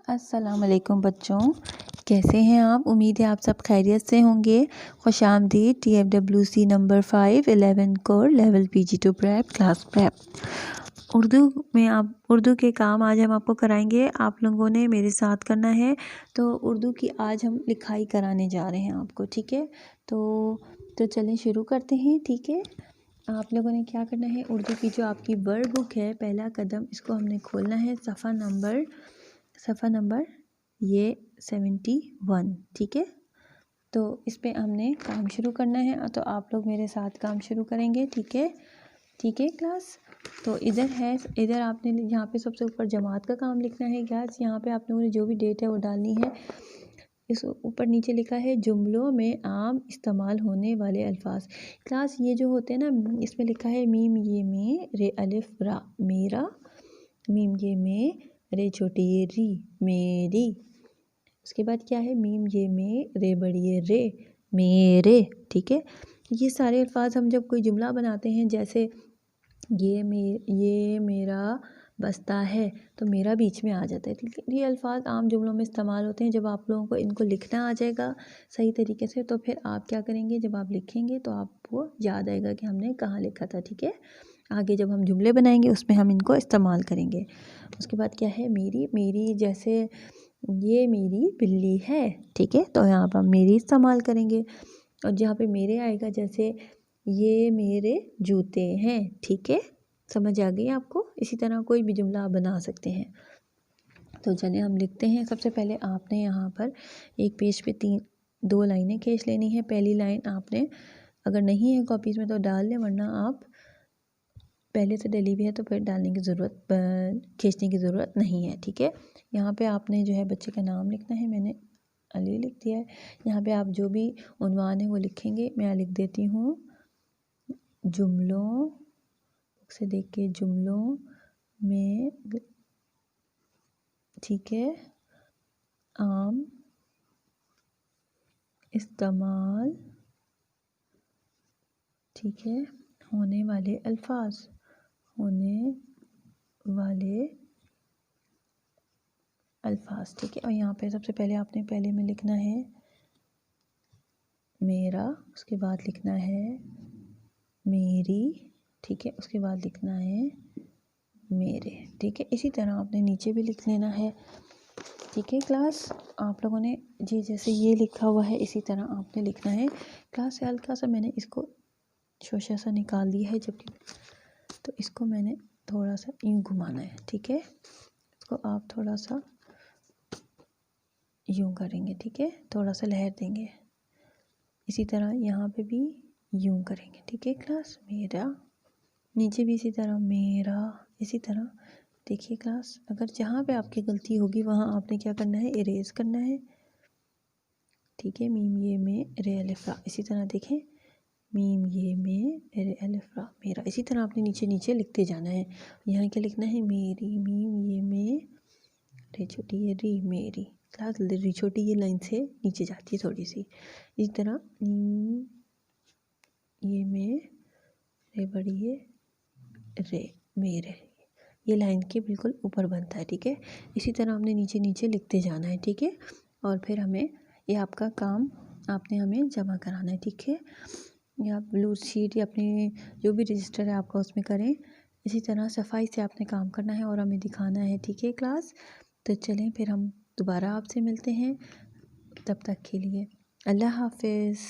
अस्सलाम वालेकुम बच्चों, कैसे हैं आप। उम्मीद है आप सब खैरियत से होंगे। खुशामदीद TFWC number 5 11 core level PG2 prep class prep Urdu में। आप उर्दू के काम आज हम आपको कराएंगे। आप लोगों ने मेरे साथ करना है। तो उर्दू की आज हम लिखाई कराने जा रहे हैं आपको, ठीक है। तो चलें शुरू करते हैं, ठीक है। आप लोगों ने क्या करना है, उर्दू की जो आपकी वर्ड बुक है, पहला कदम इसको हमने खोलना है। सफ़ा नंबर ये 71, ठीक है। तो इस पे हमने काम शुरू करना है। तो आप लोग मेरे साथ काम शुरू करेंगे, ठीक है क्लास। तो इधर आपने यहाँ पे सबसे ऊपर जमात का काम लिखना है। क्लास यहाँ पे आप लोगों ने जो भी डेट है वो डालनी है। इस ऊपर नीचे लिखा है जुमलों में आम इस्तेमाल होने वाले अल्फाज। क्लास ये जो होते हैं ना, इसमें लिखा है मीम ये में, रे अलिफ रा मेरा, मीम ये में, रे छोटी ये री मेरी। उसके बाद क्या है, मीम ये में, रे बड़ी ये रे मेरे, ठीक है। ये सारे अल्फाज हम जब कोई जुमला बनाते हैं, जैसे ये मेरा बस्ता है, तो मेरा बीच में आ जाता है, ठीक है। ये अल्फाज आम जुमलों में इस्तेमाल होते हैं। जब आप लोगों को इनको लिखना आ जाएगा सही तरीके से, तो फिर आप क्या करेंगे, जब आप लिखेंगे तो आपको याद आएगा कि हमने कहाँ लिखा था, ठीक है। आगे जब हम जुमले बनाएंगे उसमें हम इनको इस्तेमाल करेंगे। उसके बाद क्या है, मेरी जैसे ये मेरी बिल्ली है, ठीक है। तो यहाँ पर हम मेरी इस्तेमाल करेंगे। और जहाँ पे मेरे आएगा, जैसे ये मेरे जूते हैं, ठीक है। समझ आ गई आपको। इसी तरह कोई भी जुमला आप बना सकते हैं। तो चलिए हम लिखते हैं। सबसे पहले आपने यहाँ पर एक पेज पे 2 लाइनें खींच लेनी है। पहली लाइन आपने, अगर नहीं है कॉपीज़ में तो डाल लें, वरना आप पहले से डली हुई है तो फिर डालने की ज़रूरत, खींचने की ज़रूरत नहीं है, ठीक है। यहाँ पे आपने जो है बच्चे का नाम लिखना है। मैंने अली लिख दिया है। यहाँ पे आप जो भी उन्वान है वो लिखेंगे। मैं लिख देती हूँ जुमलों से देख के, जुमलों में, ठीक है, आम इस्तेमाल, ठीक है, होने वाले अल्फाज, ठीक है। और यहाँ पे सबसे पहले आपने पहले में लिखना है मेरा, उसके बाद लिखना है मेरी, ठीक है। उसके बाद लिखना है मेरे, ठीक है। इसी तरह आपने नीचे भी लिख लेना है, ठीक है क्लास। आप लोगों ने जी जैसे ये लिखा हुआ है इसी तरह आपने लिखना है। क्लास से हल्का सा मैंने इसको शोशा सा निकाल दिया है, जबकि तो इसको मैंने थोड़ा सा यूँ घुमाना है, ठीक है। इसको आप थोड़ा सा यूँ करेंगे, ठीक है, थोड़ा सा लहर देंगे। इसी तरह यहाँ पे भी यूँ करेंगे, ठीक है क्लास। मेरा, नीचे भी इसी तरह मेरा, इसी तरह। देखिए क्लास, अगर जहाँ पे आपकी गलती होगी वहाँ आपने क्या करना है, इरेज करना है, ठीक है। मीम ये में, रे अलिफ रा, इसी तरह देखें, मीम ये में, रे अलिफ रा मेरा। इसी तरह आपने नीचे नीचे लिखते जाना है। यहाँ क्या लिखना है, मेरी, मीम ये में, रे छोटी ये री मेरी। क्लास री छोटी ये लाइन से नीचे जाती है थोड़ी सी। इसी तरह ये में, रे बड़ी ये रे मेरे, ये लाइन के बिल्कुल ऊपर बनता है, ठीक है। इसी तरह हमने नीचे नीचे लिखते जाना है, ठीक है। और फिर हमें ये आपका काम आपने हमें जमा कराना है, ठीक है। या ब्लू शीट या अपने जो भी रजिस्टर है आपका उसमें करें। इसी तरह सफाई से आपने काम करना है और हमें दिखाना है, ठीक है क्लास। तो चलें फिर हम दोबारा आपसे मिलते हैं। तब तक के लिए अल्लाह हाफिज़।